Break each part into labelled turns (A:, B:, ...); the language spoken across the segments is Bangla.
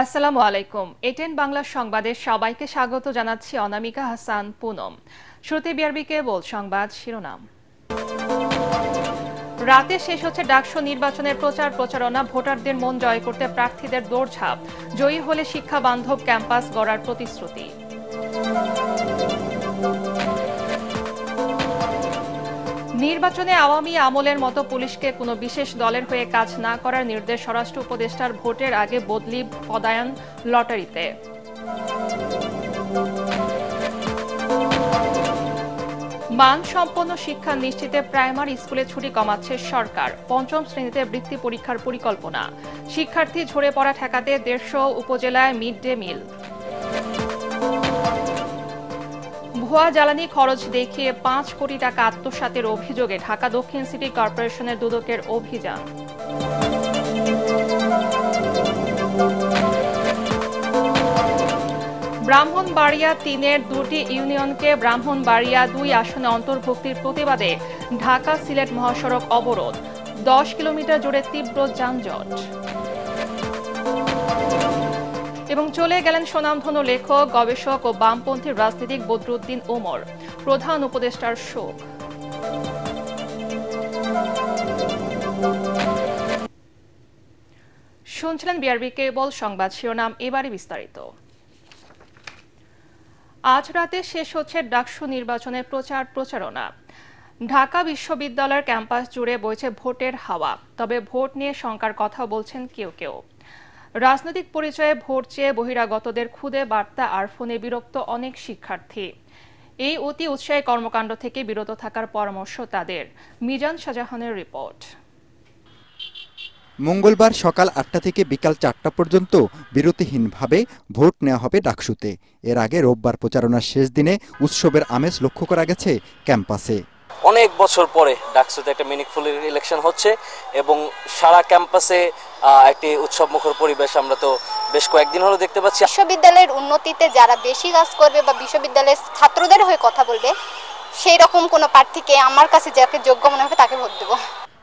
A: আসসালামু আলাইকুম। এটেন বাংলা সংবাদে সবাইকে স্বাগত জানাচ্ছি অনামিকা হাসান পুনম। শুরুতে বিআরবি কেবল সংবাদ শিরোনাম। রাতে শেষ হচ্ছে ডাকসু নির্বাচনের প্রচারণা, ভোটারদের মন জয় করতে প্রার্থীদের দৌড়ঝাঁপ, জয়ী হলে শিক্ষা বান্ধব ক্যাম্পাস গড়ার প্রতিশ্রুতি। নির্বাচনে আওয়ামী আমলের মতো পুলিশকে কোনো বিশেষ দলের হয়ে কাজ না করার নির্দেশ স্বরাষ্ট্র উপদেষ্টার, ভোটের আগে বদলি পদায়ন লটারিতে। মানসম্পন্ন শিক্ষা নিশ্চিতে প্রাইমারি স্কুলে ছুটি কমাচ্ছে সরকার, পঞ্চম শ্রেণীতে বৃত্তি পরীক্ষার পরিকল্পনা। শিক্ষার্থী ঝরে পড়া ঠেকাতে 150 উপজেলায় মিড ডে মিল। ভুয়া জ্বালানি খরচ দেখিয়ে 5 কোটি টাকা আত্মসাতের অভিযোগে ঢাকা দক্ষিণ সিটি কর্পোরেশনের দুদকের অভিযান। ব্রাহ্মণবাড়িয়া 3-এর 2টি ইউনিয়নকে ব্রাহ্মণবাড়িয়া 2 আসনে অন্তর্ভুক্তির প্রতিবাদে ঢাকা সিলেট মহাসড়ক অবরোধ, 10 কিলোমিটার জুড়ে তীব্র যানজট। এবং চলে গেলেন স্বনামধন্য লেখক, গবেষক ও বামপন্থী রাজনীতিক বদরুদ্দিন ওমর, প্রধান উপদেষ্টার শোক। শুনছিলেন বিআরবি কেবল সংবাদ শিরোনাম, এবারে বিস্তারিত। আজ রাতে শেষ হচ্ছে ডাকসু নির্বাচনের প্রচারণা। ঢাকা বিশ্ববিদ্যালয়ের ক্যাম্পাস জুড়ে বইছে ভোটের হাওয়া, তবে ভোট নিয়ে শঙ্কার কথা বলছেন কেউ কেউ। রাজনৈতিক পরিচয়ে ভোট চেয়ে বহিরাগতদের খুদে বার্তা আর ফোনে বিরক্ত অনেক শিক্ষার্থী। এই অতি উৎসাহী কর্মকাণ্ড থেকে বিরত থাকার পরামর্শ তাদের। মিজান শাহজাহানের রিপোর্ট।
B: মঙ্গলবার সকাল 8টা থেকে বিকাল 4টা পর্যন্ত বিরতিহীনভাবে ভোট নেওয়া হবে ডাকসুতে। এর আগে রোববার প্রচারণার শেষ দিনে উৎসবের আমেজ লক্ষ্য করা গেছে ক্যাম্পাসে।
C: অনেক বছর পরে ডাকসুতে একটা মিনিংফুল ইলেকশন হচ্ছে এবং সারা ক্যাম্পাসে একটি উৎসবমুখর পরিবেশ আমরা তো বেশ কয়েকদিন হলো দেখতে পাচ্ছি।
D: বিশ্ববিদ্যালয়ের উন্নতিতে যারা বেশি কাজ করবে বা বিশ্ববিদ্যালয়ের ছাত্রদের হয়ে কথা বলবে, সেই রকম কোনো প্রার্থীকে আমার কাছে যাকে যোগ্য মনে হবে তাকে ভোট দেব।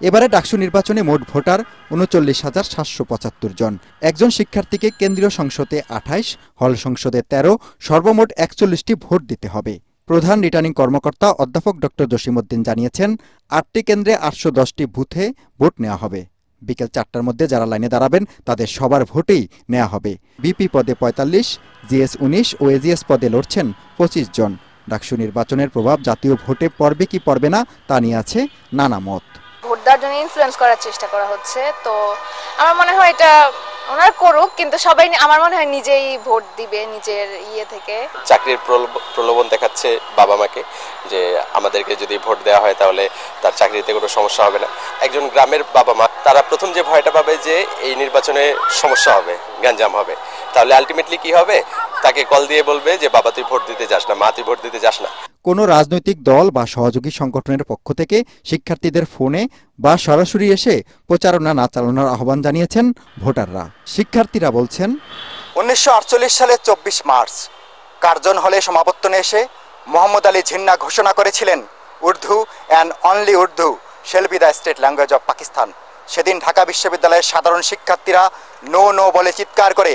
B: এবারে ডাকসু নির্বাচনে মোট ভোটার 39,775 জন। একজন শিক্ষার্থীকে কেন্দ্রীয় সংসদে 28, হল সংসদে 13, সর্বমোট 41টি ভোট দিতে হবে। প্রধান রিটার্নিং কর্মকর্তা অধ্যাপক ডক্টর জসিমউদ্দিন জানিয়েছেন, 8টি কেন্দ্রে 810টি বুথে ভোট নেওয়া হবে। বিকেল 4টার মধ্যে যারা লাইনে দাঁড়াবেন তাদের সবার ভোটেই নেওয়া হবে। বিপি পদে 45, জিএস 19 ও এজিএস পদে লড়ছেন 25 জন। ডাকসু নির্বাচনের প্রভাব জাতীয় ভোটে পড়বে কি পড়বে না তা নিয়ে আছে নানা মত।
E: ভোট দেওয়ার জন্য ইনফ্লুয়েন্স করার চেষ্টা করা হচ্ছে, তো আমার মনে হয় এটা ওনারা করুক, কিন্তু সবাই আমার মনে হয় নিজেই ভোট দিবে নিজের থেকে।
F: চাকরির প্রলোভন দেখাচ্ছে বাবা মাকে যে আমাদেরকে যদি ভোট দেওয়া হয় তাহলে তার চাকরিতে কোনো সমস্যা হবে না। একজন গ্রামের বাবা মা তারা প্রথম যে ভয়টা পাবে যে এই নির্বাচনে সমস্যা হবে, গ্যাঞ্জাম হবে, তাহলে আলটিমেটলি কি হবে, তাকে কল দিয়ে বলবে যে বাবা তুই ভোট দিতে যাস না, মা তুই ভোট দিতে যাস না।
B: কোনো রাজনৈতিক দল বা সহযোগী সংগঠনের পক্ষ থেকে শিক্ষার্থীদের ফোনে বা সরাসরি এসে প্রচারণা না চালানোর আহ্বান জানিয়েছেন ভোটাররা। শিক্ষার্থীরা বলছেন,
G: 1948 সালের 24 মার্চ কার্জন হলে সমাবর্তনে এসে মোহাম্মদ আলী জিন্না ঘোষণা করেছিলেন, Urdu and only Urdu shall be the state language of Pakistan. সেদিন ঢাকা বিশ্ববিদ্যালয়ের সাধারণ শিক্ষার্থীরা নো নো বলে চিৎকার করে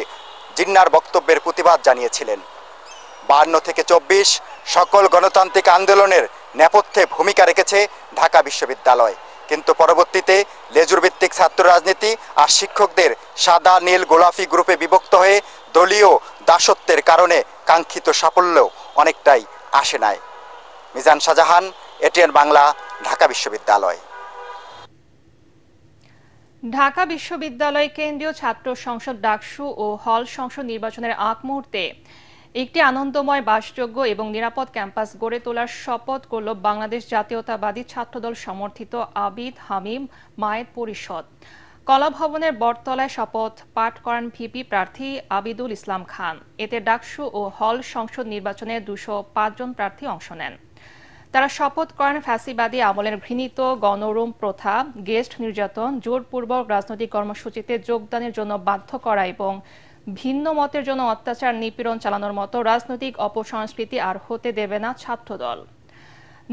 G: জিন্নার বক্তব্যের প্রতিবাদ জানিয়েছিলেন। 52 থেকে 24 সকল গণতান্ত্রিক আন্দোলনের নেপথ্যে ভূমিকা রেখেছে ঢাকা বিশ্ববিদ্যালয়, কিন্তু পরবর্তীতে লেজুর ভিত্তিক ছাত্র রাজনীতি আর শিক্ষকদের সাদা নীল গোলাপি গ্রুপে বিভক্ত হয়ে দলীয় দাসত্বের কারণে কাঙ্ক্ষিত সাফল্য অনেকটাই আসে নাই। মিজান শাহজাহান, এটিএন বাংলা, ঢাকা বিশ্ববিদ্যালয়।
A: ঢাকা বিশ্ববিদ্যালয় কেন্দ্রীয় ছাত্র সংসদ ডাকসু ও হল সংসদ নির্বাচনের আগ মুহূর্তে একটি আনন্দময়, বাসযোগ্য এবং নিরাপদ ক্যাম্পাস গড়ে তোলার শপথ করল বাংলাদেশ জাতীয়তাবাদী ছাত্রদল সমর্থিত আবিদ হামিম মায়ের পরিষদ। কলাভবনের বটতলায় শপথ পাঠ করেন ভিপি প্রার্থী আবিদুল ইসলাম খান। এতে ডাকসু ও হল সংসদ নির্বাচনে 205 জন প্রার্থী অংশ নেন। তারা শপথ করেন ফ্যাসিবাদী আমলের ঘৃণিত গণরুম প্রথা, গেস্ট নির্যাতন, জোরপূর্বক রাজনৈতিক কর্মসূচিতে যোগদানের জন্য বাধ্য করা এবং ভিন্ন মতের জন্য অত্যাচার নিপীড়ন চালানোর মতো রাজনৈতিক অপসংস্কৃতি আর হতে দেবে না ছাত্রদল।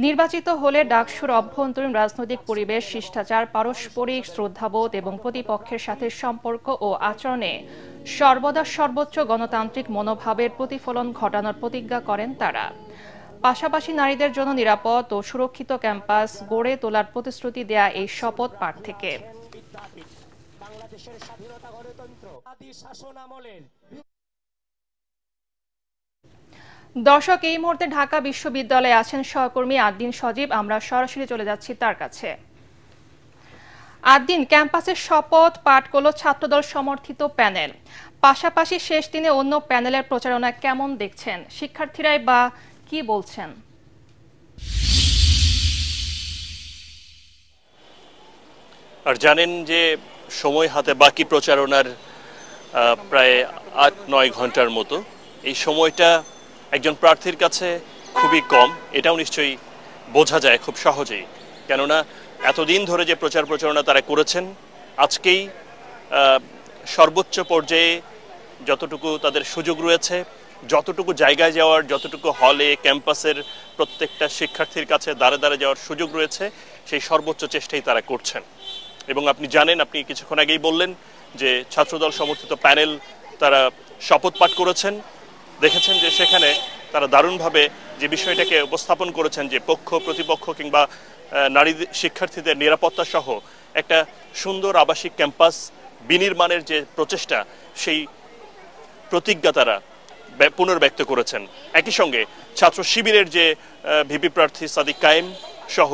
A: নির্বাচিত হলে ডাকসুর অভ্যন্তরীণ রাজনৈতিক পরিবেশ, শিষ্টাচার, পারস্পরিক শ্রদ্ধাবোধ এবং প্রতিপক্ষের সাথে সম্পর্ক ও আচরণে সর্বদা সর্বোচ্চ গণতান্ত্রিক মনোভাবের প্রতিফলন ঘটানোর প্রতিজ্ঞা করেন তারা। পাশাপাশি নারীদের জন্য নিরাপদ ও সুরক্ষিত ক্যাম্পাস গড়ে তোলার প্রতিশ্রুতি দেয়া এই শপথ পাঠ থেকে। দর্শক, এই মুহূর্তে ঢাকা বিশ্ববিদ্যালয়ে আছেন সহকর্মী আদ্দিন সজীব। আমরা সরাসরি চলে যাচ্ছি তার কাছে। আদ্দিন, ক্যাম্পাসের শপথ পাঠ করল ছাত্রদল সমর্থিত প্যানেল, পাশাপাশি শেষ দিনে অন্য প্যানেলের প্রচারণা কেমন দেখছেন? শিক্ষার্থীরাই বা কি বলছেন?
H: আর জানেন যে সময় হাতে বাকি প্রচারণার প্রায় ৮-৯ ঘন্টার মতো। এই সময়টা একজন প্রার্থীর কাছে খুবই কম, এটাও নিশ্চয়ই বোঝা যায় খুব সহজেই। কেননা এতদিন ধরে যে প্রচারণা তারা করেছেন, আজকেই সর্বোচ্চ পর্যায়ে যতটুকু তাদের সুযোগ রয়েছে, যতটুকু জায়গায় যাওয়ার, যতটুকু হলে ক্যাম্পাসের প্রত্যেকটা শিক্ষার্থীর কাছে দাঁড়ে দাঁড়ে যাওয়ার সুযোগ রয়েছে, সেই সর্বোচ্চ চেষ্টাই তারা করছেন। এবং আপনি জানেন, আপনি কিছুক্ষণ আগেই বললেন যে ছাত্রদল সমর্থিত প্যানেল তারা শপথ পাঠ করেছেন। দেখেছেন যে সেখানে তারা দারুণভাবে যে বিষয়টাকে উপস্থাপন করেছেন যে পক্ষ প্রতিপক্ষ কিংবা নারী শিক্ষার্থীদের নিরাপত্তা সহ একটা সুন্দর আবাসিক ক্যাম্পাস বিনির্মাণের যে প্রচেষ্টা, সেই প্রতিজ্ঞা তারা পুনর্ব্যক্ত করেছেন। একই সঙ্গে ছাত্র শিবিরের যে ভিপি প্রার্থী সাদিক কায়েম সহ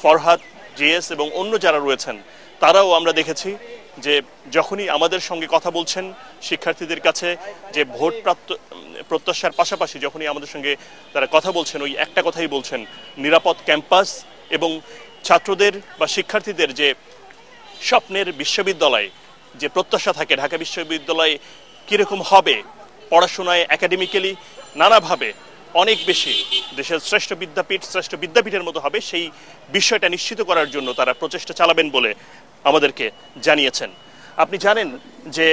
H: ফরহাদ, জিএস এবং অন্য যারা রয়েছেন, তারাও আমরা দেখেছি যে যখনই আমাদের সঙ্গে কথা বলছেন শিক্ষার্থীদের কাছে যে ভোট প্রত্যাশার পাশাপাশি যখনই আমাদের সঙ্গে তারা কথা বলছেন, ওই একটা কথাই বলছেন, নিরাপদ ক্যাম্পাস এবং ছাত্রদের বা শিক্ষার্থীদের যে স্বপ্নের বিশ্ববিদ্যালয় যে প্রত্যাশা থাকে, ঢাকা বিশ্ববিদ্যালয় কীরকম হবে, পড়াশোনায় একাডেমিক্যালি নানাভাবে অনেক বেশি দেশের শ্রেষ্ঠ বিদ্যাপীঠের মতো হবে, সেই বিষয়টা নিশ্চিত করার জন্য তারা প্রচেষ্টা চালাবেন বলে আমাদেরকে জানিয়েছেন। আপনি জানেন যে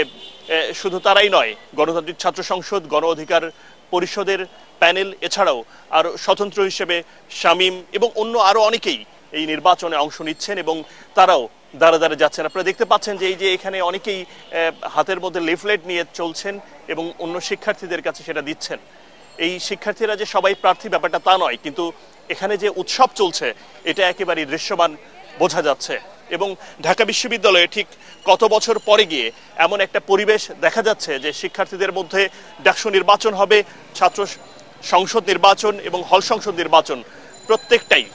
H: শুধু তারাই নয়, গণতান্ত্রিক ছাত্র সংসদ, গণ অধিকার পরিষদের প্যানেল, এছাড়াও আরও স্বতন্ত্র হিসেবে শামীম এবং অন্য আরও অনেকেই এই নির্বাচনে অংশ নিচ্ছেন এবং তারাও দাঁড়ে দাঁড়ে যাচ্ছেন। আপনারা দেখতে পাচ্ছেন যে এই যে এখানে অনেকেই হাতের মধ্যে লিফলেট নিয়ে চলছেন এবং অন্য শিক্ষার্থীদের কাছে সেটা দিচ্ছেন। এই শিক্ষার্থীরা যে সবাই প্রার্থী ব্যাপারটা তা নয়, কিন্তু এখানে যে উৎসব চলছে এটা একেবারেই দৃশ্যমান বোঝা যাচ্ছে। এবং ঢাকা বিশ্ববিদ্যালয়ে ঠিক কত বছর পরে গিয়ে এমন একটা পরিবেশ দেখা যাচ্ছে যে শিক্ষার্থীদের মধ্যে ডাকসু নির্বাচন হবে, ছাত্র সংসদ নির্বাচন এবং হল সংসদ নির্বাচন, প্রত্যেকটাই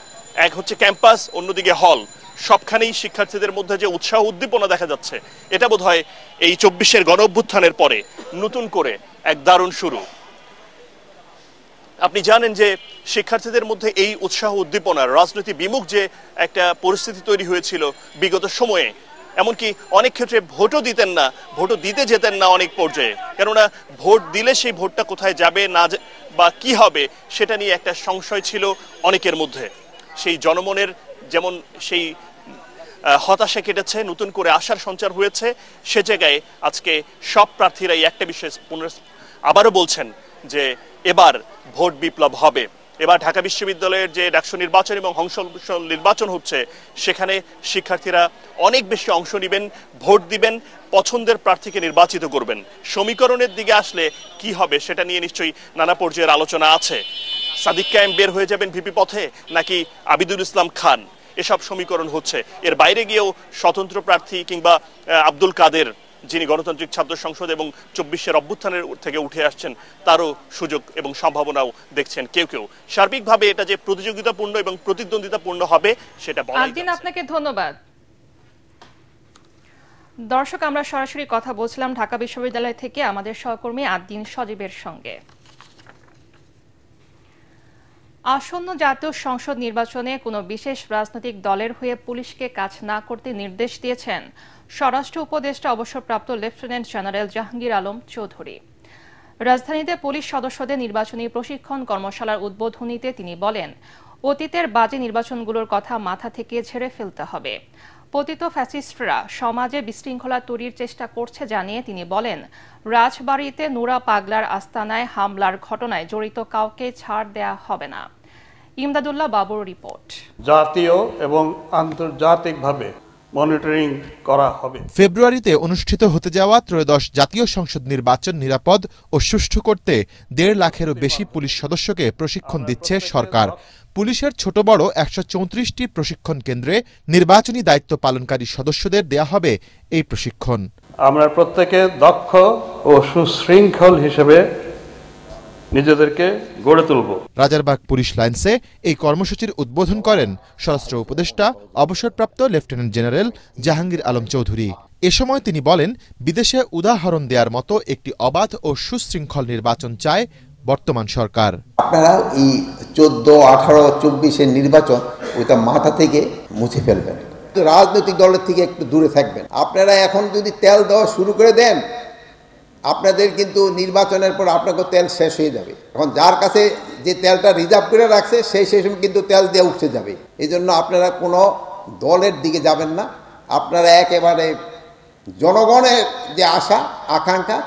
H: এক হচ্ছে ক্যাম্পাস, অন্যদিকে হল, সবখানেই শিক্ষার্থীদের মধ্যে যে উৎসাহ উদ্দীপনা দেখা যাচ্ছে, এটা বোধহয় এই 24-এর গণ অভ্যুত্থানের পরে নতুন করে এক দারুণ শুরু। আপনি জানেন যে শিক্ষার্থীদের মধ্যে এই উৎসাহ উদ্দীপনার রাজনীতি বিমুখ যে একটা পরিস্থিতি তৈরি হয়েছিল বিগত সময়ে, এমনকি অনেক ক্ষেত্রে ভোটও দিতে যেতেন না অনেক পর্যায়ে, কেননা ভোট দিলে সেই ভোটটা কোথায় যাবে না বা কি হবে সেটা নিয়ে একটা সংশয় ছিল অনেকের মধ্যে। সেই জনমনের যেমন সেই হতাশা কেটেছে, নতুন করে আশার সঞ্চার হয়েছে, সে জায়গায় আজকে সব প্রার্থীরাই একটা বিষয় আবারও বলছেন যে এবার ভোট বিপ্লব হবে। এবার ঢাকা বিশ্ববিদ্যালয়ের যে ডাকসু নির্বাচন এবং সংসদ নির্বাচন হচ্ছে, সেখানে শিক্ষার্থীরা অনেক বেশি অংশ নেবেন, ভোট দিবেন, পছন্দের প্রার্থীকে নির্বাচিত করবেন। সমীকরণের দিকে আসলে কি হবে সেটা নিয়ে নিশ্চয়ই নানা পর্যায়ের আলোচনা আছে। সাদিক কায়েম বের হয়ে যাবেন ভিপি পথে নাকি আবিদুল ইসলাম খান, এসব সমীকরণ হচ্ছে। এর বাইরে গিয়েও স্বতন্ত্র প্রার্থী কিংবা আব্দুল কাদের, যিনি গণতান্ত্রিক ছাত্র সংসদ এবং 24-এর অভ্যুত্থানের থেকে উঠে আসছেন, তারও সুযোগ এবং সম্ভাবনাও দেখছেন কেউ কেউ। সার্বিকভাবে এটা যে প্রতিযোগিতাপূর্ণ এবং প্রতিদ্বন্দ্বিতাপূর্ণ হবে সেটা বলা যায়।
A: আদ্দিন, আপনাকে ধন্যবাদ। দর্শক, আমরা সরাসরি কথা বলছিলাম ঢাকা বিশ্ববিদ্যালয় থেকে আমাদের সহকর্মী আদ্দিন সজীবের সঙ্গে। আসন্ন জাতীয় সংসদ নির্বাচনে কোনো বিশেষ রাজনৈতিক দলের হয়ে পুলিশকে কাজ না করতে নির্দেশ দিয়েছেন স্বরাষ্ট্র উপদেষ্টা অবসরপ্রাপ্ত লেফটেন্যান্ট জেনারেল জাহাঙ্গীর আলম চৌধুরী। রাজধানীতে পুলিশ সদস্যদের নির্বাচনী প্রশিক্ষণ কর্মশালার উদ্বোধনীতে তিনি বলেন, অতীতের বাজে নির্বাচনগুলোর কথা মাথা থেকে ঝেড়ে ফেলতে হবে। পতিত ফ্যাসিস্টরা সমাজে বিশৃঙ্খলা তৈরির চেষ্টা করছে জানিয়ে তিনি বলেন, রাজবাড়ীতে নুরা পাগলার আস্তানায় হামলার ঘটনায় জড়িত কাউকে ছাড় দেয়া হবে না। ইমদাদুল্লাহ বাবুর রিপোর্ট।
I: জাতীয় এবং আন্তর্জাতিকভাবে মনিটরিং করা হবে।
J: ফেব্রুয়ারিতে অনুষ্ঠিত হতে যাওয়া ত্রয়োদশ জাতীয় সংসদ নির্বাচন নিরাপদ ও সুষ্ঠু করতে 1.5 লাখেরও বেশি পুলিশ সদস্যকে প্রশিক্ষণ দিচ্ছে সরকার। পুলিশের ছোট বড় 134টি প্রশিক্ষণ কেন্দ্রে নির্বাচনী দায়িত্ব পালনকারী সদস্যদের দেয়া হবে এই প্রশিক্ষণ।
I: আমরা প্রত্যেকে দক্ষ ও সুশৃঙ্খল হিসেবে নিজেদেরকে গড়ে তুলব।
J: রাজারবাগ পুলিশ লাইন্সে এই কর্মসূচির উদ্বোধন করেন স্বরাষ্ট্র উপদেষ্টা অবসরপ্রাপ্ত লেফটেন্যান্ট জেনারেল জাহাঙ্গীর আলম চৌধুরী। এ সময় তিনি বলেন, বিদেশে উদাহরণ দেওয়ার মতো একটি অবাধ ও সুশৃঙ্খল নির্বাচন চায় বর্তমান সরকার।
K: আপনারা এই 14, 18, 24-এর নির্বাচন ওইটা মাথা থেকে মুছে ফেলবেন, রাজনৈতিক দলের থেকে একটু দূরে থাকবেন। আপনারা এখন যদি তেল দেওয়া শুরু করে দেন, আপনাদের কিন্তু নির্বাচনের পর আপনাকে তেল শেষ হয়ে যাবে। এখন যার কাছে যে তেলটা রিজার্ভ করে রাখছে সেই সময় কিন্তু তেল দিয়ে উঠতে যাবে। এই জন্য আপনারা কোনো দলের দিকে যাবেন না, আপনারা একেবারে জনগণের যে আশা আকাঙ্ক্ষা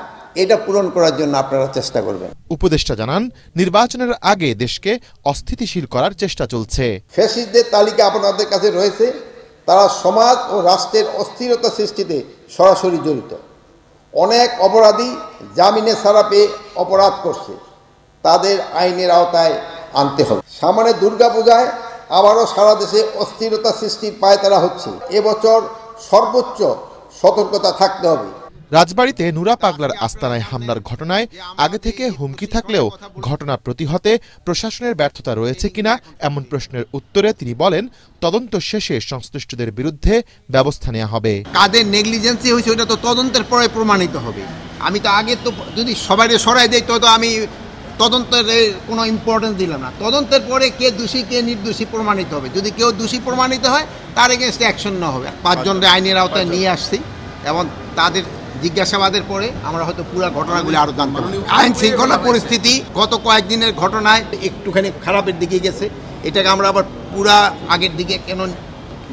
K: এটা পূরণ করার জন্য আপনারা চেষ্টা করবেন।
J: উপদেষ্টা জানান, নির্বাচনের আগে দেশকে অস্থিতিশীল করার চেষ্টা চলছে।
K: ফ্যাসিস্টদের তালিকা আপনাদের কাছে রয়েছে, তারা সমাজ ও রাষ্ট্রের অস্থিরতা সৃষ্টিতে সরাসরি জড়িত। অনেক অপরাধী জামিনে ছাড়া পেয়ে অপরাধ করছে, তাদের আইনের আওতায় আনতে হবে। সামনে দুর্গাপূজায় আবারও সারা দেশে অস্থিরতা সৃষ্টির পায়তারা হচ্ছে। এবছর সর্বোচ্চ সতর্কতা থাকতে হবে।
J: রাজবাড়ীতে নুরা পাগলার আস্তানায় হামলার ঘটনায় আগে থেকে হুমকি থাকলেও ঘটনা প্রতিহতে প্রশাসনের ব্যর্থতা রয়েছে কিনা এমন প্রশ্নের উত্তরে তিনি বলেন, তদন্ত শেষে সংশ্লিষ্টদের বিরুদ্ধে ব্যবস্থা নেওয়া হবে।
K: কাদের নেগলিজেন্সি হয়েছে ওটা তো তদন্তের পরে প্রমাণিত হবে। আমি তো আগে তো যদি সবাই সরাই দেয় তো আমি তদন্তের কোনো ইম্পর্টেন্স দিলাম না। তদন্তের পরে কে দোষী কে নির্দোষী প্রমাণিত হবে। যদি কেউ দোষী প্রমাণিত হয় তার এগেনস্টে অ্যাকশন নেওয়া হবে। 5 জনের আইনের আওতায় নিয়ে আসছি এবং তাদের জিজ্ঞাসাবাদের পরে আমরা হয়তো পুরো ঘটনাগুলি আরো জানতে পারব। আইন শৃঙ্খলা পরিস্থিতি গত কয়েকদিনের ঘটনায় একটুখানি খারাপের দিকে গেছে, এটাকে আমরা আবার পুরা আগের দিকে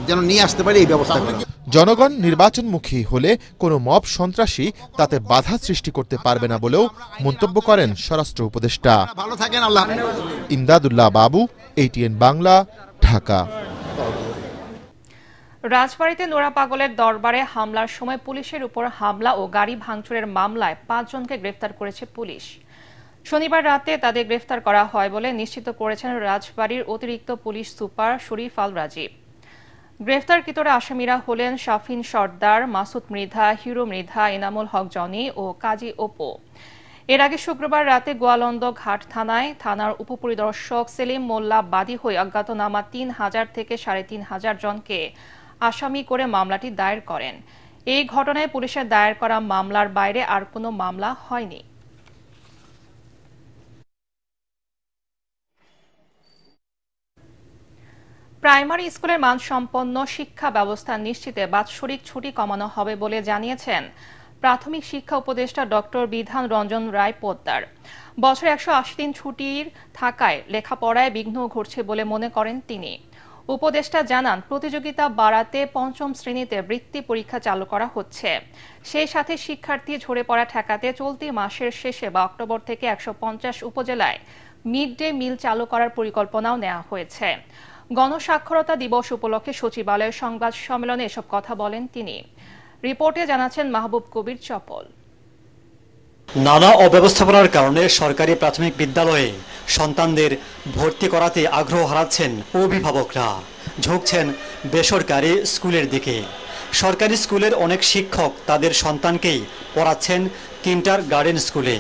K: যেন নিয়ে আসতে পারি এই ব্যবস্থা করি।
J: জনগণ নির্বাচনমুখী হলে কোনো মব সন্ত্রাসী তাতে বাধা সৃষ্টি করতে পারবে না বলেও মন্তব্য করেন স্বরাষ্ট্র উপদেষ্টা।
K: ভালো থাকেন, আল্লাহ।
J: ইমদাদুল্লাহ বাবু, ATN বাংলা, ঢাকা।
A: রাজবাড়ীতে নোরা পাগলের দরবারে হামলার সময় পুলিশের উপর হামলা ও গাড়ি ভাঙচুরের মামলায় 5 জনকে গ্রেফতার করেছে পুলিশ। শনিবার রাতে তাদের গ্রেফতার করা হয় বলে নিশ্চিত করেছেন রাজবাড়ীর অতিরিক্ত পুলিশ সুপার শরীফ আল রাজীব। গ্রেফতারকৃতরা আসামিরা হলেন শাফিন সর্দার, মাসুদ মৃধা, হিরো মৃধা, এনামুল হক জনি ও কাজী ওপো। এর আগে শুক্রবার রাতে গোয়ালন্দ ঘাট থানার উপপরিদর্শক সেলিম মোল্লা বাদী হয়ে অজ্ঞাতনামা 3000 থেকে 3500 জনকে আসামি করে মামলাটি দায়ের করেন। এই ঘটনায় পুলিশের দায়ের করা মামলার বাইরে আর কোনো মামলা হয়নি। প্রাইমারি স্কুলের মানসম্পন্ন শিক্ষা ব্যবস্থা নিশ্চিতে বাৎসরিক ছুটি কমানো হবে বলে জানিয়েছেন প্রাথমিক শিক্ষা উপদেষ্টা ডক্টর বিধান রঞ্জন রায় পোদ্দার। বছরে 180 দিন ছুটির থাকায় লেখাপড়ায় বিঘ্ন ঘটছে বলে মনে করেন তিনি। উপদেষ্টা জানান, প্রতিযোগিতা বাড়াতে 5ম শ্রেণীতে বৃত্তি পরীক্ষা চালু করা হচ্ছে। সেই সাথে শিক্ষার্থী ঝরে পড়া ঠেকাতে চলতি মাসের শেষে বা অক্টোবর থেকে 150 উপজেলায় মিড ডে মিল চালু করার পরিকল্পনাও নেওয়া হয়েছে। গণসাক্ষরতা দিবস উপলক্ষে সচিবালয়ের সংবাদ সম্মেলনে এসব কথা বলেন তিনি। রিপোর্টে জানাচ্ছেন মাহবুব কবির চপল।
L: নানা অব্যবস্থাপনার কারণে সরকারি প্রাথমিক বিদ্যালয়ে সন্তানদের ভর্তি করাতে আগ্রহ হারাচ্ছেন অভিভাবকরা, ঝুঁকছেন বেসরকারি স্কুলের দিকে। সরকারি স্কুলের অনেক শিক্ষক তাদের সন্তানকেই পড়াচ্ছেন কিন্ডার গার্ডেন স্কুলে।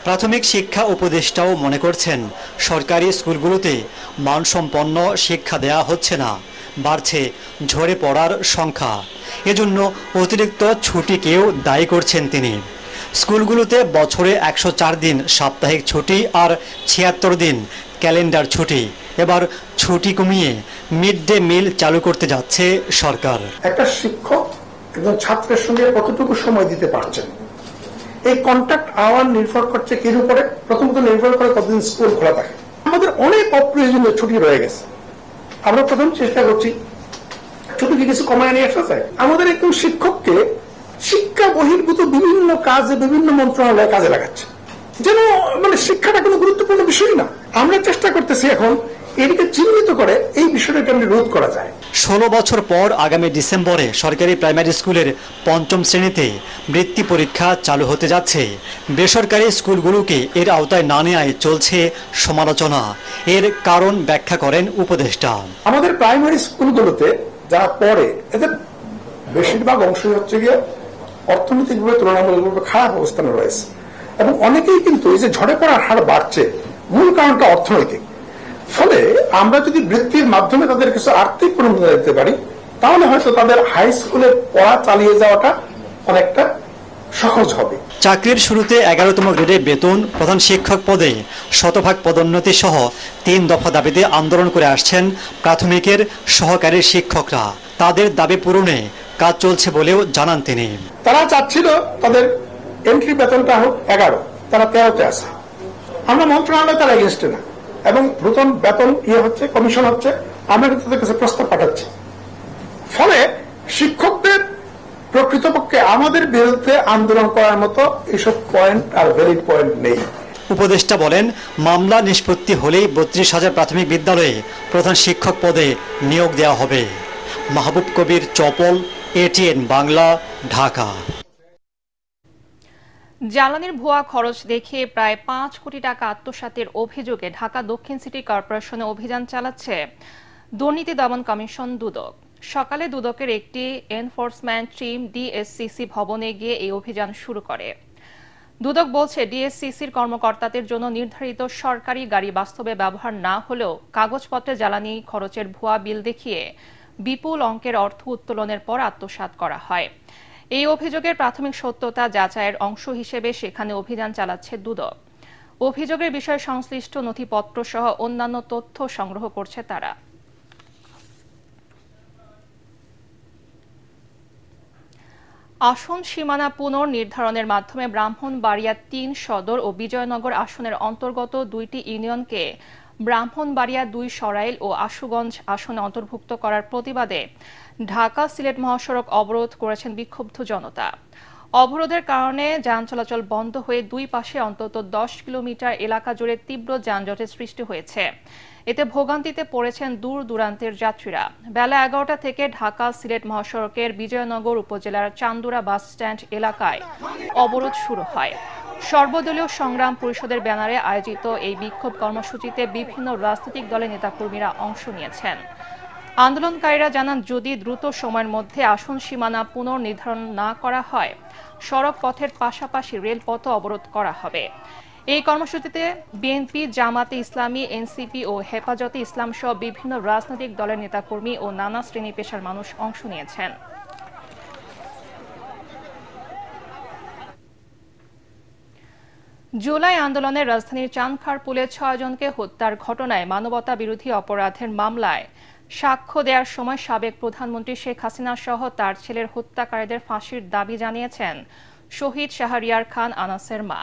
L: প্রাথমিক শিক্ষা উপদেষ্টাও মনে করছেন, সরকারি স্কুলগুলোতে মানসম্পন্ন শিক্ষা দেয়া হচ্ছে না, বাড়ছে ঝরে পড়ার সংখ্যা। এজন্য অতিরিক্ত ছুটিকেও দায়ী করছেন তিনি। স্কুলগুলোতে বছরে 104 দিন সাপ্তাহিক ছুটি আর 76 দিন ক্যালেন্ডার ছুটি। এবার ছুটি কমিয়ে মিড ডে মিল চালু করতে যাচ্ছে সরকার।
M: একটা শিক্ষক একজন ছাত্রের সঙ্গে কতটুকু সময় দিতে পারছেন, এই কন্ট্যাক্ট আওয়ার নির্ভর করছে কির উপরে? প্রথমত নির্ভর করে কতদিন স্কুল খোলা থাকে। আমাদের অনেক অপ্রয়োজনীয় ছুটি রয়ে গেছে। আমরা প্রথম চেষ্টা করছি ছুটিকে কিছু কমায় নিয়ে আসা যায়। আমাদের একজন শিক্ষককে শিক্ষা বহির্ভূত বিভিন্ন কাজে বিভিন্ন মন্ত্রণালয়ে কাজে লাগাচ্ছে, যেন শিক্ষাটা কোনো গুরুত্বপূর্ণ বিষয় না। আমরা চেষ্টা করতেছি এখন এটিকে চিহ্নিত করে এই বিষয়টা কেমন রোধ করা যায়।
L: 16 বছর পর আগামী ডিসেম্বরে সরকারি প্রাইমারি স্কুলের 5ম শ্রেণীতে বৃত্তি পরীক্ষা চালু হতে যাচ্ছে। বেসরকারি স্কুলগুলোকে এর আওতায় না নেওয়ায় চলছে সমালোচনা। এর কারণ ব্যাখ্যা করেন উপদেষ্টা।
M: আমাদের প্রাইমারি স্কুলগুলোতে যারা পড়ে এদের বেশিরভাগ অংশই হচ্ছে গিয়ে অর্থনৈতিকভাবে তুলনামূলকভাবে খারাপ অবস্থানে রয়েছে, এবং অনেকেই কিন্তু এই যে ঝরে পড়ার হার বাড়ছে মূল কারণটা অর্থনৈতিক। ফলে আমরা যদি বৃত্তির মাধ্যমে তাদের কিছু আর্থিক প্রণোদনা দিতে পারি তাহলে হয়তো তাদের হাই স্কুলে পড়া চালিয়ে যাওয়াটা অনেকটা সহজ হবে।
L: চাকরির শুরুতে 11তম গ্রেডে বেতন, প্রধান শিক্ষক পদে শতভাগ পদোন্নতি সহ 3 দফা দাবিতে আন্দোলন করে আসছেন প্রাথমিকের সহকারী শিক্ষকরা। তাদের দাবি পূরণে কাজ চলছে বলেও জানান তিনি।
M: তারা চাচ্ছিল তাদের এন্ট্রি বেতনটা হোক 11, তারা 13তে আছে। আমরা মন্ত্রণালয় তার এগেনস্টে না, এবং নতুন বেতন হচ্ছে, কমিশন হচ্ছে, আমরা কিন্তু তাদের কাছে প্রস্তাব পাঠাচ্ছি। ফলে শিক্ষকদের প্রকৃতপক্ষে আমাদের বিরুদ্ধে আন্দোলন করার মতো এইসব পয়েন্ট আর ভ্যালিড পয়েন্ট নেই।
L: উপদেষ্টা বলেন, মামলা নিষ্পত্তি হলেই 32,000 প্রাথমিক বিদ্যালয়ে প্রধান শিক্ষক পদে নিয়োগ দেওয়া হবে। মাহবুব কবির, চপল, ATN বাংলা, ঢাকা।
A: জ্বালানির ভুয়া খরচ দেখিয়ে প্রায় 5 কোটি টাকা আত্মসাতের অভিযোগে ঢাকা দক্ষিণ সিটি কর্পোরেশনে অভিযান চালাচ্ছে দুর্নীতি দমন কমিশন দুদক। সকালে দুদকের একটি এনফোর্সমেন্ট টিম ডিএসসিসি ভবনে গিয়ে এই অভিযান শুরু করে। দুদক বলছে, ডিএসসিসির কর্মকর্তাদের জন্য নির্ধারিত সরকারি গাড়ি বাস্তবে ব্যবহার না হলেও কাগজপত্রে জ্বালানি খরচের ভুয়া বিল দেখিয়ে বিপুল অঙ্কের অর্থ উত্তোলনের পর আত্মসাৎ করা হয়। এই অভিযোগের প্রাথমিক সত্যতা যাচাইয়ের অংশ হিসেবে সেখানে অভিযান চালাচ্ছে দুদক। অভিযোগের বিষয়ে সংশ্লিষ্ট নথিপত্র সহ অন্যান্য তথ্য সংগ্রহ করছে তারা। আসন সীমানা পুনর্নির্ধারণের মাধ্যমে ব্রাহ্মণবাড়িয়া 3 সদর ও বিজয়নগর আসনের অন্তর্গত 2টি ইউনিয়নকে ব্রাহ্মণবাড়িয়া 2 সরাইল ও আশুগঞ্জ আসনে অন্তর্ভুক্ত করার প্রতিবাদে ঢাকা সিলেট মহাসড়ক অবরোধ করেছেন বিক্ষুব্ধ জনতা। অবরোধের কারণে যান চলাচল বন্ধ হয়ে দুই পাশে অন্তত 10 কিলোমিটার এলাকা জুড়ে তীব্র যানজটের সৃষ্টি হয়েছে। এতে ভোগান্তিতে পড়েছেন দূর দূরান্তের যাত্রীরা। বেলা 11টা থেকে ঢাকা সিলেট মহাসড়কের বিজয়নগর উপজেলার চান্দুরা বাস স্ট্যান্ড এলাকায় অবরোধ শুরু হয়। সর্বদলীয় সংগ্রাম পরিষদের ব্যানারে আয়োজিত এই বিক্ষোভ কর্মসূচিতে বিভিন্ন রাজনৈতিক দলের নেতাকর্মীরা অংশ নিয়েছেন। আন্দোলনকারীরা জানান, যদি দ্রুত সময়ের মধ্যে আসন সীমানা পুনর্নির্ধারণ না করা হয় সড়ক পথের পাশাপাশি রেলপথও অবরোধ করা হবে। এই কর্মসূচিতে বিএনপি, জামাতে ইসলামী, এনসিপি ও হেফাজতে ইসলাম সহ বিভিন্ন রাজনৈতিক দলের নেতাকর্মী ও নানা শ্রেণী পেশার মানুষ অংশ নিয়েছেন। জুলাই আন্দোলনে রাজধানীর চানখারপুলে 6 জনকে হত্যার ঘটনায় মানবতা বিরোধী অপরাধের মামলায় সাক্ষ্য দেওয়ার সময় সাবেক প্রধানমন্ত্রী শেখ হাসিনা সহ তার ছেলের হত্যাকারীদের ফাঁসির দাবি জানিয়েছেন শহীদ শাহরিয়ার খান আনাসের মা।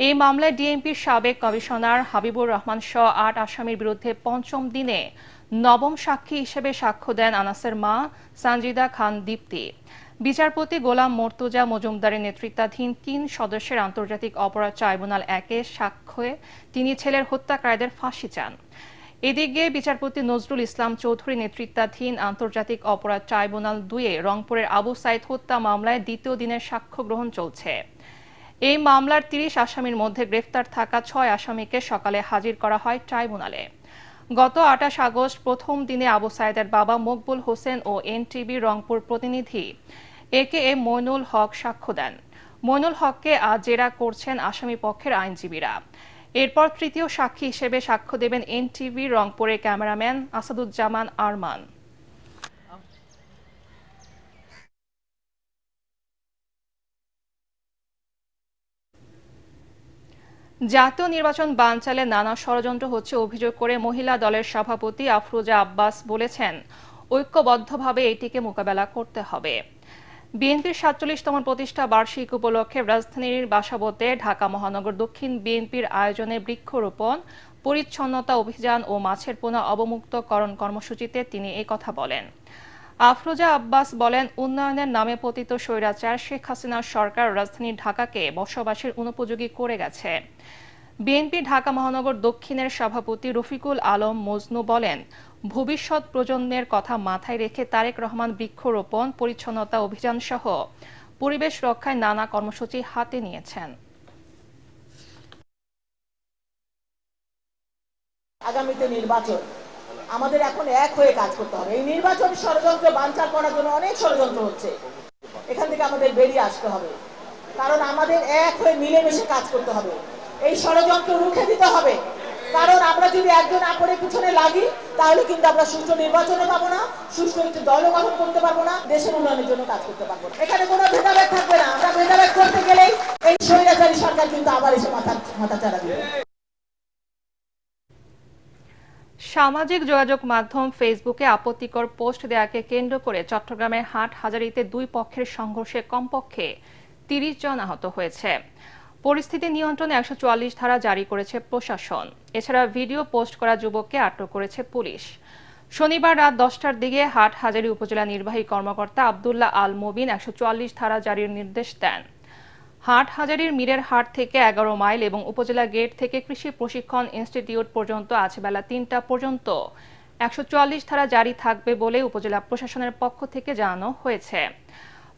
A: এই মামলায় ডিএমপির সাবেক কমিশনার হাবিবুর রহমান সহ 8 আসামির বিরুদ্ধে 5ম দিনে 9ম সাক্ষী হিসেবে সাক্ষ্য দেন আনাসের মা সানজিদা খান দীপ্তি। বিচারপতি গোলাম মর্তুজা মজুমদারের নেতৃত্বাধীন 3 সদস্যের আন্তর্জাতিক অপরাধ ট্রাইব্যুনাল 1-এ সাক্ষ্যে তিনি ছেলের হত্যাকারীদের ফাঁসি চান। এদিকে বিচারপতি নজরুল ইসলাম চৌধুরী নেতৃত্বাধীন আন্তর্জাতিক অপরাধ ট্রাইব্যুনাল 2-এ রংপুরের আবু সাইদ হত্যা মামলায় দ্বিতীয় দিনের সাক্ষ্য গ্রহণ চলছে। এই মামলার 30 আসামির মধ্যে গ্রেফতার থাকা 6 আসামিকে সকালে হাজির করা হয় ট্রাইব্যুনালে। গত 28 আগস্ট প্রথম দিনে আবু সাইদের বাবা মকবুল হোসেন ও এনটিভি রংপুর প্রতিনিধি AKM মইনুল হক সাক্ষ্য দেন। মইনুল হককে আজ জেরা করছেন আসামি পক্ষের আইনজীবীরা। এরপর তৃতীয় সাক্ষী হিসেবে সাক্ষ্য দেবেন এনটিভি রংপুরের ক্যামেরাম্যান আসাদুজ্জামান আরমান। জাতীয় নির্বাচন বানচালে নানা ষড়যন্ত্র হচ্ছে অভিযোগ করে মহিলা দলের সভাপতি আফরোজা আব্বাস বলেছেন, ঐক্যবদ্ধভাবে এটিকে মোকাবেলা করতে হবে। বিএনপির 47তম প্রতিষ্ঠা বার্ষিক উপলক্ষে রাজধানীর বাসাবোতে ঢাকা মহানগর দক্ষিণ বিএনপির আয়োজনে বৃক্ষরোপণ, পরিচ্ছন্নতা অভিযান ও মাছের পোনা অবমুক্তকরণ কর্মসূচিতে তিনি এই কথা বলেন। আফরোজা আব্বাস বলেন, উন্নয়নের নামে পতিত স্বৈরাচার শেখ হাসিনার সরকার রাজধানী ঢাকাকে বসবাসের অনুপযোগী করে গেছে। বিএনপি ঢাকা মহানগর দক্ষিণের সভাপতি রফিকুল আলম মজনু বলেন, ভবিষ্যৎ প্রজন্মের কথা মাথায় রেখে তারেক রহমান বৃক্ষরোপণ, পরিচ্ছন্নতা অভিযান সহ পরিবেশ রক্ষায় নানা কর্মসূচি হাতে নিয়েছেন।
N: আগামীতে নির্বাচন, আমাদের এখন এক হয়ে কাজ করতে হবে। এই নির্বাচন ষড়যন্ত্র বানচাল করার জন্য অনেক ষড়যন্ত্র হচ্ছে, এখান থেকে আমাদের বেরিয়ে আসতে হবে। কারণ আমাদের এক হয়ে মিলেমিশে কাজ করতে হবে, এই ষড়যন্ত্র রুখে দিতে হবে। কারণ আমরা যদি একজন আপনের পিছনে লাগি তাহলে কিন্তু আমরা সুষ্ঠু নির্বাচনে পাবো না, সুষ্ঠু একটি দল গঠন করতে পারবো না, দেশের উন্নয়নের জন্য কাজ করতে পারবো না। এখানে কোনো ভেদাভেদ থাকবে না। আমরা ভেদাভেদ করতে গেলেই এই স্বৈরাচারী সরকার কিন্তু আবার এসে মাথা চাড়া দিবে।
A: সামাজিক যোগাযোগ মাধ্যম ফেসবুকে আপত্তিকর পোস্ট দেয়াকে কেন্দ্র করে চট্টগ্রামের হাটহাজারীতে দুই পক্ষের সংঘর্ষে কমপক্ষে ৩০ জন আহত হয়েছে। পরিস্থিতি নিয়ন্ত্রণে ১৪৪ ধারা জারি করেছে প্রশাসন। এছাড়া ভিডিও পোস্ট করা যুবককে আটক করেছে পুলিশ। শনিবার রাত ১০টার দিকে হাটহাজারী উপজেলা নির্বাহী কর্মকর্তা আব্দুল্লাহ আল মুবিন ১৪৪ ধারা জারির নির্দেশ দেন। হাটহাজারীর মীরের হাট থেকে ১১ মাইল এবং উপজেলা গেট থেকে কৃষি প্রশিক্ষণ ইনস্টিটিউট পর্যন্ত আজ বেলা ৩টা পর্যন্ত ১৪৪ ধারা জারি থাকবে বলে উপজেলা প্রশাসনের পক্ষ থেকে জানানো হয়েছে।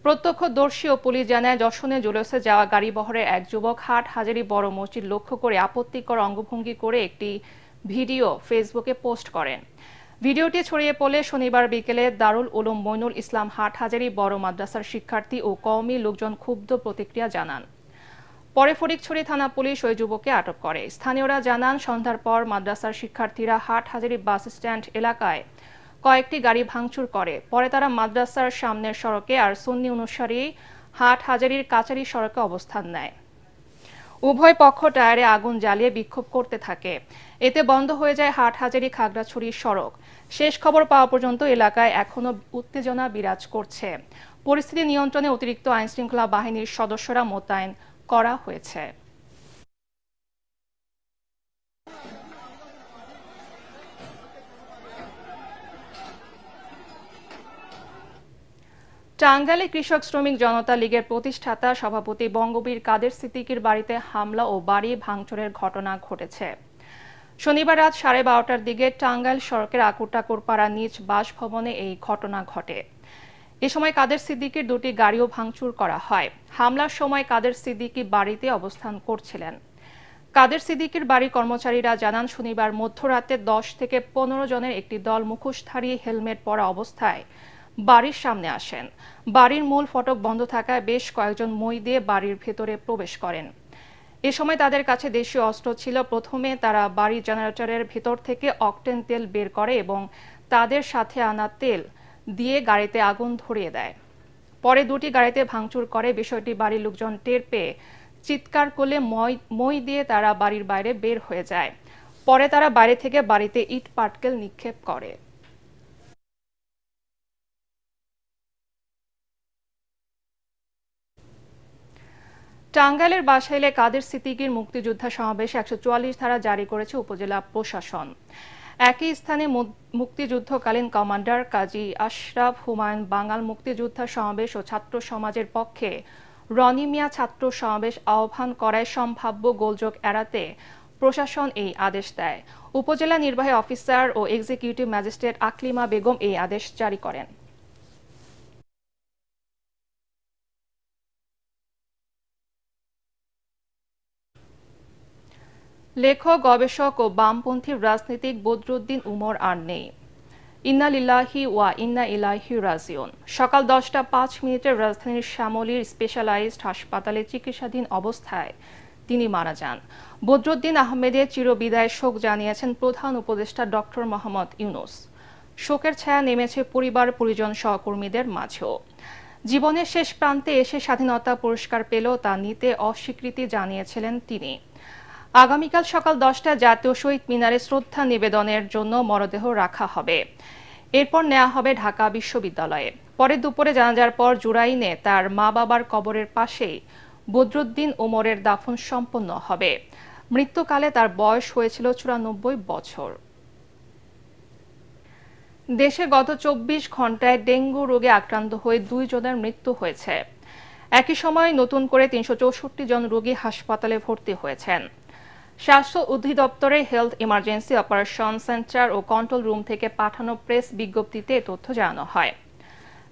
A: প্রত্যক্ষদর্শী ও পুলিশ জানায়, যশোরে জুলুসে যাওয়া গাড়িবহরের এক যুবক হাটহাজারী বড় মসজিদ লক্ষ্য করে আপত্তিকর অঙ্গভঙ্গি করে একটি ভিডিও ফেসবুকে পোস্ট করেন। ভিডিওটি ছড়িয়ে পড়লে শনিবার বিকেলে দারুল উলুম মইনুল ইসলাম হাটহাজারী বড় মাদ্রাসার শিক্ষার্থী ও কওমি লোকজন ক্ষুব্ধ প্রতিক্রিয়া জানান। পরে ফটিকছড়ি থানা পুলিশ ওই যুবককে আটক করে। স্থানীয়রা জানান, সন্ধ্যার পর মাদ্রাসার শিক্ষার্থীরা হাটহাজারী বাস স্ট্যান্ড এলাকায় কয়েকটি গাড়ি ভাঙচুর করে। পরে তারা মাদ্রাসার সামনের সড়কে আর সুন্নি অনুসারী হাটহাজারীর কাচারি সড়কে অবস্থান নেয়। উভয় পক্ষ টায়ারে আগুন জ্বালিয়ে বিক্ষোভ করতে থাকে। এতে বন্ধ হয়ে যায় হাটহাজারী খাগড়াছড়ি সড়ক। শেষ খবর পাওয়া পর্যন্ত এলাকায় এখনো উত্তেজনা বিরাজ করছে। পরিস্থিতি নিয়ন্ত্রণে অতিরিক্ত আইনশৃঙ্খলা বাহিনীর সদস্যরা মোতায়েন করা হয়েছে। টাঙ্গাইলে কৃষক শ্রমিক জনতা লীগের প্রতিষ্ঠাতা সভাপতি বঙ্গবীর কাদের সিদ্দিকীর বাড়িতে হামলা ও বাড়ি ভাঙচুরের ঘটনা ঘটেছে। শনিবার রাত 12:30টার দিকে টাঙ্গাইল সড়কের আকুটাকুরপাড়া নিজ বাসভবনে এই ঘটনা ঘটে। এ সময় কাদের সিদ্দিকীর দুটি গাড়িও ভাঙচুর করা হয়। হামলার সময় কাদের সিদ্দিকী বাড়িতে অবস্থান করছিলেন। কাদের সিদ্দিকীর বাড়ির কর্মচারীরা জানান, শনিবার মধ্যরাতে 10 থেকে 15 জনের একটি দল মুখোশধারী হেলমেট পরা অবস্থায় বাড়ির সামনে আসেন। বাড়ির মূল ফটক বন্ধ থাকায় বেশ কয়েকজন মই দিয়ে বাড়ির ভেতরে প্রবেশ করেন। এ সময় তাদের কাছে দেশীয় অস্ত্র ছিল। প্রথমে তারা বাড়ির জেনারেটরের ভেতর থেকে অকটেন তেল বের করে এবং তাদের সাথে আনা তেল দিয়ে গাড়িতে আগুন ধরিয়ে দেয়। পরে দুটি গাড়িতে ভাঙচুর করে। বিষয়টি বাড়ির লোকজন টের পেয়ে চিৎকার করলে মই দিয়ে তারা বাড়ির বাইরে বের হয়ে যায়। পরে তারা বাইরে থেকে বাড়িতে ইট পাটকেল নিক্ষেপ করে। টাঙ্গাইলের বাসাইলে কাদের সিদ্দিকীর মুক্তিযোদ্ধা সমাবেশে 144 ধারা জারি করেছে উপজেলা প্রশাসন। একই স্থানে মুক্তিযুদ্ধকালীন কমান্ডার কাজী আশরাফ হুমায়ুন বাঙাল মুক্তিযোদ্ধা সমাবেশ ও ছাত্র সমাজের পক্ষে রনি মিয়া ছাত্র সমাবেশ আহ্বান করায় সম্ভাব্য গোলযোগ এড়াতে প্রশাসন এই আদেশ দেয়। উপজেলা নির্বাহী অফিসার ও এক্সিকিউটিভ ম্যাজিস্ট্রেট আকলিমা বেগম এই আদেশ জারি করেন। লেখক, গবেষক ও বামপন্থী রাজনীতিক বদরুদ্দিন উমর আর নেই। ইন্না লিল্লাহি ওয়া ইন্না ইলাইহি রাজিউন। সকাল 10:05 রাজধানীর শ্যামলীর স্পেশালাইজড হাসপাতালে চিকিৎসাধীন অবস্থায় তিনি মারা যান। বদরুদ্দিন আহমেদের চিরবিদায় শোক জানিয়েছেন প্রধান উপদেষ্টা ডক্টর মোহাম্মদ ইউনূস। শোকের ছায়া নেমেছে পরিবার, পরিজন, সহকর্মীদের মাঝেও। জীবনের শেষ প্রান্তে এসে স্বাধীনতা পুরস্কার পেলেও তা নিতে অস্বীকৃতি জানিয়েছিলেন তিনি। আগামীকাল সকাল 10টায় জাতীয় শহীদ মিনারে শ্রদ্ধা নিবেদনের জন্য মরদেহ রাখা হবে। এরপর নেওয়া হবে ঢাকা বিশ্ববিদ্যালয়ে। পরে দুপুরে জানাজার পর জুরাইনে তার মা বাবার কবরের পাশেই বদরুদ্দিন ওমরের দাফন সম্পন্ন হবে। মৃত্যুকালে তার বয়স হয়েছিল 94 বছর। দেশে গত 24 ঘন্টায় ডেঙ্গু রোগে আক্রান্ত হয়ে 2 জনের মৃত্যু হয়েছে। একই সময় নতুন করে 364 জন রোগী হাসপাতালে ভর্তি হয়েছেন। স্বাস্থ্য অধিদপ্তরের হেলথ ইমার্জেন্সি অপারেশন সেন্টার ও কন্ট্রোল রুম থেকে পাঠানো প্রেস বিজ্ঞপ্তিতে তথ্য জানানো হয়।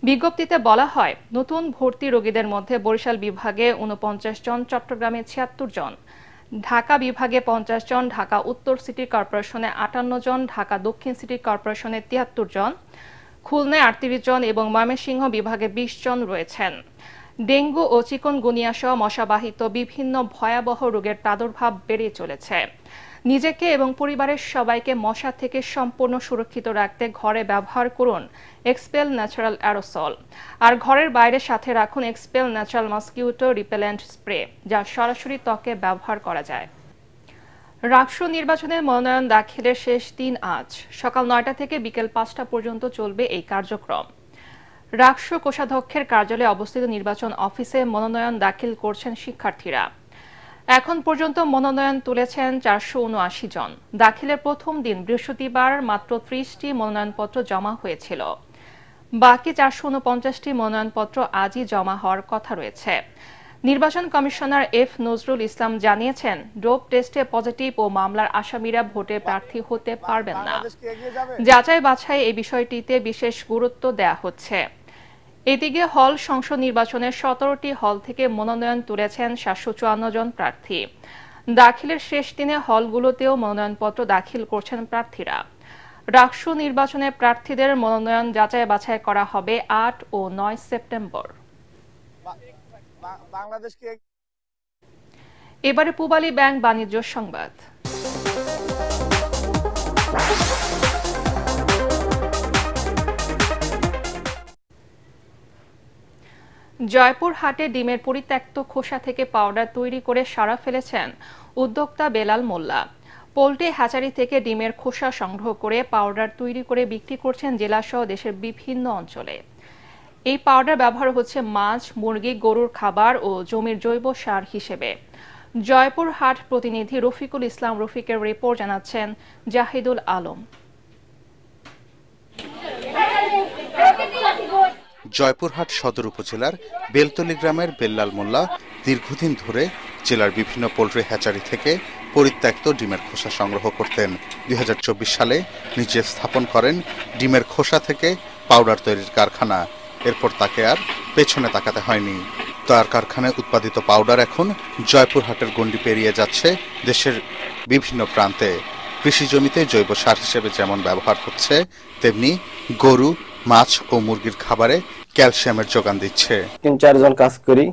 A: বিজ্ঞপ্তিতে বলা হয়, নতুন ভর্তি রোগীদের মধ্যে বরিশাল বিভাগে ৪৯ জন, চট্টগ্রামে ৭৬ জন, ঢাকা বিভাগে ৫০ জন, ঢাকা উত্তর সিটি কর্পোরেশনে ৫৮ জন, ঢাকা দক্ষিণ সিটি কর্পোরেশনে ৭৩ জন, খুলনায় ৩৮ জন এবং ময়মনসিংহ বিভাগে ২০ জন রয়েছেন। ডেঙ্গু ও চিকুনগুনিয়া সহ মশাবাহিত বিভিন্ন ভয়াবহ রোগের প্রাদুর্ভাব বেড়ে চলেছে। নিজেকে এবং পরিবারের সবাইকে মশা থেকে সম্পূর্ণ সুরক্ষিত রাখতে ঘরে ব্যবহার করুন এক্সপেল ন্যাচারাল অ্যারোসল, আর ঘরের বাইরে সাথে রাখুন expel natural mosquito repellent spray, যা সরাসরি ত্বকে ব্যবহার করা যায়। রাকসু নির্বাচনের মনোনয়ন দাখিলের শেষ দিন আজ সকাল ৯টা থেকে বিকেল ৫টা পর্যন্ত চলবে এই কার্যক্রম। রাকসু কোষাধ্যক্ষের কার্যালয়ে অবস্থিত নির্বাচন অফিসে মনোনয়ন দাখিল করছেন শিক্ষার্থীরা। এখন পর্যন্ত মনোনয়ন তুলেছেন ৪৭৯ জন। দাখিলের প্রথম দিন বৃহস্পতিবার মাত্র ৩০টি মনোনয়নপত্র জমা হয়েছিল। বাকি ৪৪৯টি মনোনয়নপত্র আজই জমা হওয়ার কথা রয়েছে। নির্বাচন কমিশনার এফ নজরুল ইসলাম জানিয়েছেন, ডোপ টেস্টে পজিটিভ ও মামলার আসামিরা ভোটে প্রার্থী হতে পারবেন না। যাচাই বাছাই এই বিষয়টিতে বিশেষ গুরুত্ব দেয়া হচ্ছে। এদিকে হল সংসদ নির্বাচনের ১৭টি হল থেকে মনোনয়ন তুলেছেন ৭৫৪ জন প্রার্থী। দাখিলের শেষ দিনে হলগুলোতেও মনোনয়নপত্র দাখিল করছেন প্রার্থীরা। রাকসু নির্বাচনে প্রার্থীদের মনোনয়ন যাচাই বাছাই করা হবে ৮ ও ৯ সেপ্টেম্বর। এবারে পূবালী ব্যাংক বাণিজ্য সংবাদ। জয়পুরহাটে ডিমের পরিত্যক্ত খোসা থেকে পাউডার তৈরি করে সারা ফেলেছেন উদ্যোক্তা বেলাল মোল্লা। পোল্ট্রি হ্যাচারি থেকে ডিমের খোসা সংগ্রহ করে পাউডার তৈরি করে বিক্রি করছেন জেলাসহ দেশের বিভিন্ন অঞ্চলে। এই পাউডার ব্যবহার হচ্ছে মাছ, মুরগি, গরুর খাবার ও জমির জৈব সার হিসেবে। জয়পুরহাট প্রতিনিধি রফিকুল ইসলাম রফিকের রিপোর্ট জানাচ্ছেন জাহিদুল আলম।
J: জয়পুরহাট সদর উপজেলার বেলতলী গ্রামের বেল্লাল মোল্লা দীর্ঘদিন ধরে জেলার বিভিন্ন পোল্ট্রি হ্যাচারি থেকে পরিত্যক্ত ডিমের খোসা সংগ্রহ করতেন। ২০২৪ সালে নিজে স্থাপন করেন ডিমের খোসা থেকে পাউডার তৈরির কারখানা। এরপর তাকে আর পেছনে তাকাতে হয়নি। তার কারখানায় উৎপাদিত পাউডার এখন জয়পুরহাটের গণ্ডি পেরিয়ে যাচ্ছে দেশের বিভিন্ন প্রান্তে। কৃষি জমিতে জৈব সার হিসেবে যেমন ব্যবহার হচ্ছে, তেমনি গরু, মাছ ও মুরগির খাবারে ক্যালসিয়ামের যোগান দিচ্ছে।
O: ৩-৪ জন কাজ করি,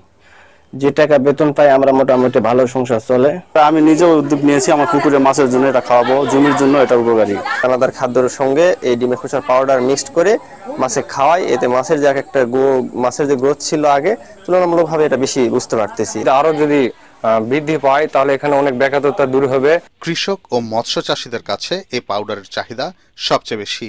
O: যে টাকা বেতন পাই আমরা মোটামুটি ভালো সংসার চলে। আমি নিজেও উদ্যোগ নিয়েছি আমার পুকুরে মাছের জন্য এটা খাওয়াবো, জমির জন্য এটা উপকারী। দানাদার খাদ্যের সঙ্গে এই ডিমের খোসার পাউডার মিক্সড করে মাছে খাওয়াই, এতে মাছের যে একটা মাছের যে গ্রোথ ছিল আগে তুলনামূলকভাবে এটা বেশি বুঝতে পারতেছি। আরো যদি বৃদ্ধি পায় তাহলে এখানে অনেক বেকারত্ব দূর হবে।
J: কৃষক ও মৎস্য চাষীদের কাছে এই পাউডারের চাহিদা সবচেয়ে বেশি।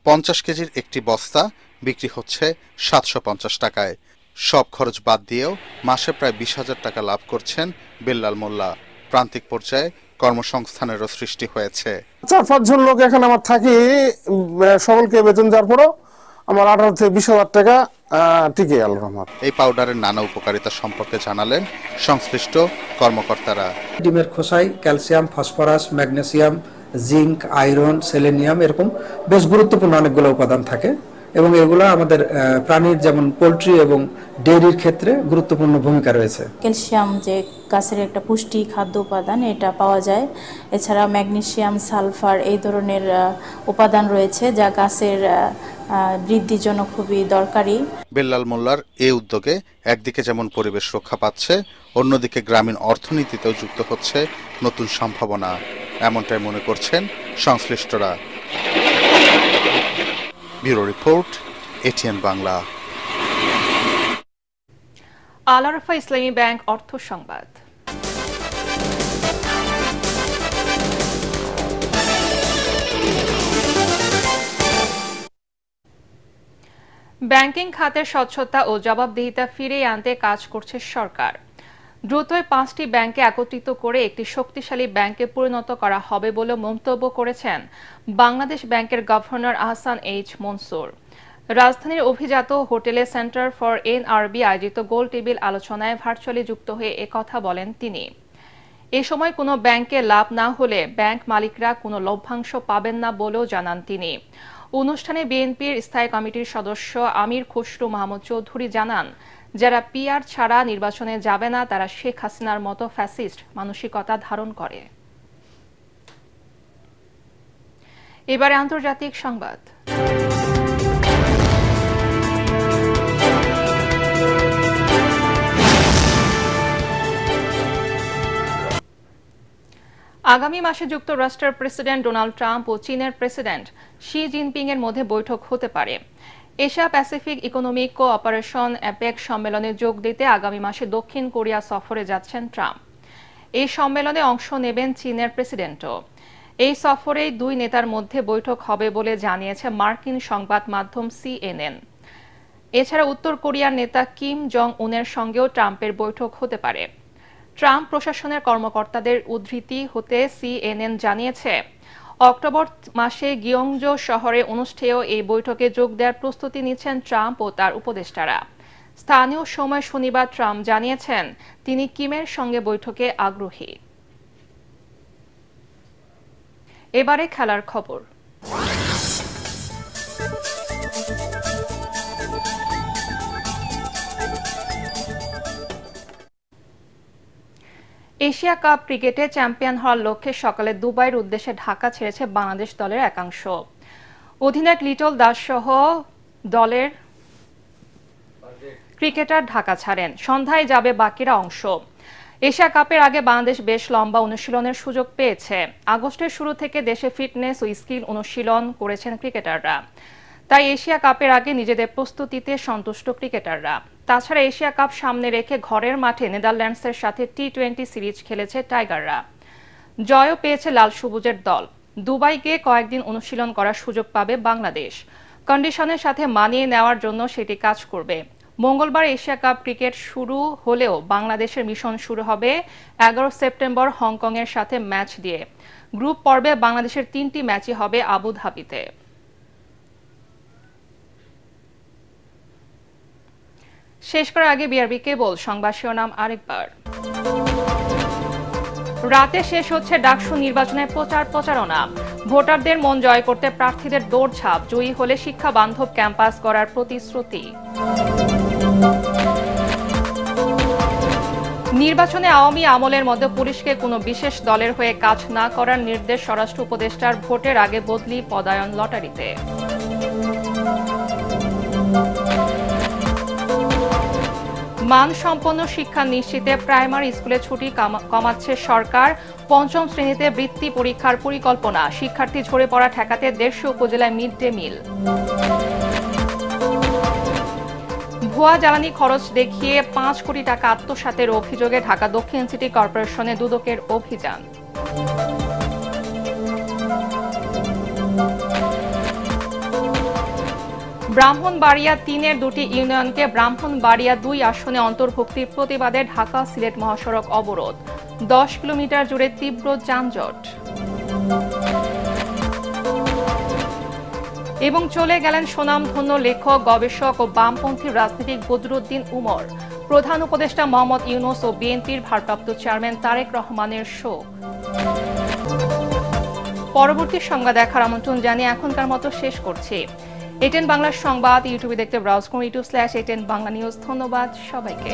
J: 50 কেজির একটি বস্তা বিক্রি হচ্ছে 750 টাকায়। সব খরচ বাদ দিয়েও মাসে প্রায় 20,000 টাকা লাভ করছেন বেল্লাল মোল্লা। প্রান্তিক পর্যায়ে কর্মসংস্থানেরও সৃষ্টি হয়েছে।
M: 4-5 জন লোক এখানে আমার থাকি, সকলকে বেতন দেওয়ার পরও আমার 18 থেকে 20,000 টাকা টিকে গেল আমার।
J: এই পাউডারের নানা উপকারিতা সম্পর্কে জানালেন সংশ্লিষ্ট কর্মকর্তারা।
P: ডিমের খোসায় calcium, phosphorus, magnesium, zinc, iron, selenium এরকম বেশ গুরুত্বপূর্ণ অনেকগুলো উপাদান থাকে এবং এগুলো আমাদের প্রাণীর যেমন পোল্ট্রি এবং ডেইরির ক্ষেত্রে গুরুত্বপূর্ণ ভূমিকা রয়েছে।
Q: ক্যালসিয়াম যে গাছের একটা পুষ্টি খাদ্য উপাদান, এটা পাওয়া যায়। এছাড়া ম্যাগনেসিয়াম, সালফার এই ধরনের উপাদান রয়েছে যা গাছের বৃদ্ধির জন্য খুবই দরকারি।
J: বেল্লাল মোল্লার এই উদ্যোগে একদিকে যেমন পরিবেশ রক্ষা পাচ্ছে, অন্যদিকে গ্রামীণ অর্থনীতিতেও যুক্ত হচ্ছে নতুন সম্ভাবনা, এমনটাই মনে করছেন সংশ্লিষ্টরা। Bureau report, ATN Bangla.
A: Al Arafah Islami Bank অর্থ সংবাদ। ব্যাংকিং খাতের স্বচ্ছতা ও জবাবদিহিতা ফিরিয়ে আনতে কাজ করছে সরকার। দ্রুতই 5টি ব্যাংকে একত্রিত করে একটি শক্তিশালী ব্যাংকে পরিণত করা হবে বলে মন্তব্য করেছেন বাংলাদেশ ব্যাংকের গভর্নর আহসান এইচ মনসুর। রাজধানীর অভিজাত হোটেলে সেন্টার ফর এনআরবি আয়োজিত গোল টেবিল আলোচনায় ভার্চুয়ালি যুক্ত হয়ে একথা বলেন তিনি। এ সময় কোনো ব্যাংকে লাভ না হলে ব্যাংক মালিকরা কোনো লভ্যাংশ পাবেন না বলেও জানান তিনি। অনুষ্ঠানে বিএনপির স্থায়ী কমিটির সদস্য আমির খসরু মাহমুদ চৌধুরী জানান, যারা পিআর ছাড়া নির্বাচনে যাবে না তারা শেখ হাসিনার মতো ফ্যাসিস্ট মানসিকতা ধারণ করে। এবারে আন্তর্জাতিক সংবাদ। আগামী মাসে যুক্তরাষ্ট্রের প্রেসিডেন্ট ডোনাল্ড ট্রাম্প ও চীনের প্রেসিডেন্ট শি জিনপিং এর মধ্যে বৈঠক হতে পারে। Asia Pacific economic cooperation APEC সম্মেলনে যোগ দিতে আগামী মাসে দক্ষিণ কোরিয়া সফরে যাচ্ছেন ট্রাম্প। এই সম্মেলনে অংশ নেবেন চীনের প্রেসিডেন্টও। এই সফরেই দুই নেতার মধ্যে বৈঠক হবে বলে জানিয়েছে মার্কিন সংবাদ মাধ্যম CNN। এছাড়া উত্তর কোরিয়ার নেতা কিম জং উনের সঙ্গেও ট্রাম্পের বৈঠক হতে পারে। ট্রাম্প প্রশাসনের কর্মকর্তাদের উদ্ধৃতি হতে CNN জানিয়েছে, অক্টোবর মাসে গিয়ংজো শহরে অনুষ্ঠেয় এই বৈঠকে যোগ দেওয়ার প্রস্তুতি নিচ্ছেন ট্রাম্প ও তার উপদেষ্টারা। স্থানীয় সময় শনিবার ট্রাম্প জানিয়েছেন তিনি কিমের সঙ্গে বৈঠকে আগ্রহী। এবারে খেলার খবর। এশিয়া কাপ ক্রিকেটে চ্যাম্পিয়ন হওয়ার লক্ষ্যে সকালে দুবাইয়ের উদ্দেশ্যে ঢাকা ছেড়েছে বাংলাদেশ দলের একাংশ। অধিনায়ক লিটল দাস সহ দলের ক্রিকেটার ঢাকা ছাড়েন। সন্ধ্যায় যাবে বাকিরা অংশ। এশিয়া কাপের আগে বাংলাদেশ বেশ লম্বা অনুশীলনের সুযোগ পেয়েছে। আগস্টের শুরু থেকে দেশে ফিটনেস ও স্কিল অনুশীলন করেছেন ক্রিকেটাররা। তাই এশিয়া কাপের আগে নিজেদের প্রস্তুতিতে সন্তুষ্ট ক্রিকেটাররা। তাছাড়া এশিয়া কাপ সামনে রেখে ঘরের মাঠে নেদারল্যান্ডসের সাথে টি-20 সিরিজ খেলেছে টাইগাররা। জয়ও পেয়েছে লাল সবুজের দল। দুবাই গিয়ে কয়েকদিন অনুশীলন করার সুযোগ পাবে বাংলাদেশ। কন্ডিশনের সাথে মানিয়ে নেওয়ার জন্য সেটি কাজ করবে। মঙ্গলবার এশিয়া কাপ ক্রিকেট শুরু হলেও বাংলাদেশের মিশন শুরু হবে 11 সেপ্টেম্বর হংকংয়ের সাথে ম্যাচ দিয়ে। গ্রুপ পর্বে বাংলাদেশের 3টি ম্যাচই হবে আবুধাবিতে। শেষ করার আগে বিআরবি কেবল সংবাদ শিরোনাম আরেকবার। রাতে শেষ হচ্ছে ডাকসু নির্বাচনের প্রচারণা। ভোটারদের মন জয় করতে প্রার্থীদের দৌড়ঝাঁপ। জয়ী হলে শিক্ষা বান্ধব ক্যাম্পাস গড়ার প্রতিশ্রুতি। নির্বাচনে আওয়ামী আমলের মধ্যে পুলিশকে কোনো বিশেষ দলের হয়ে কাজ না করার নির্দেশ স্বরাষ্ট্র উপদেষ্টার। ভোটের আগে বদলি পদায়ন লটারিতে। মানসম্পন্ন শিক্ষা নিশ্চিতে প্রাইমারি স্কুলে ছুটি কমাচ্ছে সরকার। 5ম শ্রেণীতে বৃত্তি পরীক্ষার পরিকল্পনা। শিক্ষার্থী ঝরে পড়া ঠেকাতে 150 উপজেলায় মিড ডে মিল। ভুয়া জ্বালানি খরচ দেখিয়ে 5 কোটি টাকা আত্মসাতের অভিযোগে ঢাকা দক্ষিণ সিটি কর্পোরেশনে দুদকের অভিযান। ব্রাহ্মণবাড়িয়া 3-এর 2টি ইউনিয়নকে ব্রাহ্মণবাড়িয়া 2 আসনে অন্তর্ভুক্তির প্রতিবাদে ঢাকা সিলেট মহাসড়ক অবরোধ। 10 কিলোমিটার জুড়ে তীব্র যানজট। এবং চলে গেলেন সুনামধন্য লেখক, গবেষক ও বামপন্থী রাজনীতিক বদরুদ্দিন উমর। প্রধান উপদেষ্টা মোহাম্মদ ইউনূস ও বিএনপির ভারপ্রাপ্ত চেয়ারম্যান তারেক রহমানের শোক। পরবর্তী সংবাদ দেখার আমন্ত্রণ জানিয়ে এখনকার মতো শেষ করছি। ATN বাংলার সংবাদ ইউটিউবে দেখতে ব্রাউজ করুন youtube/ATN বাংলা নিউজ। ধন্যবাদ সবাইকে।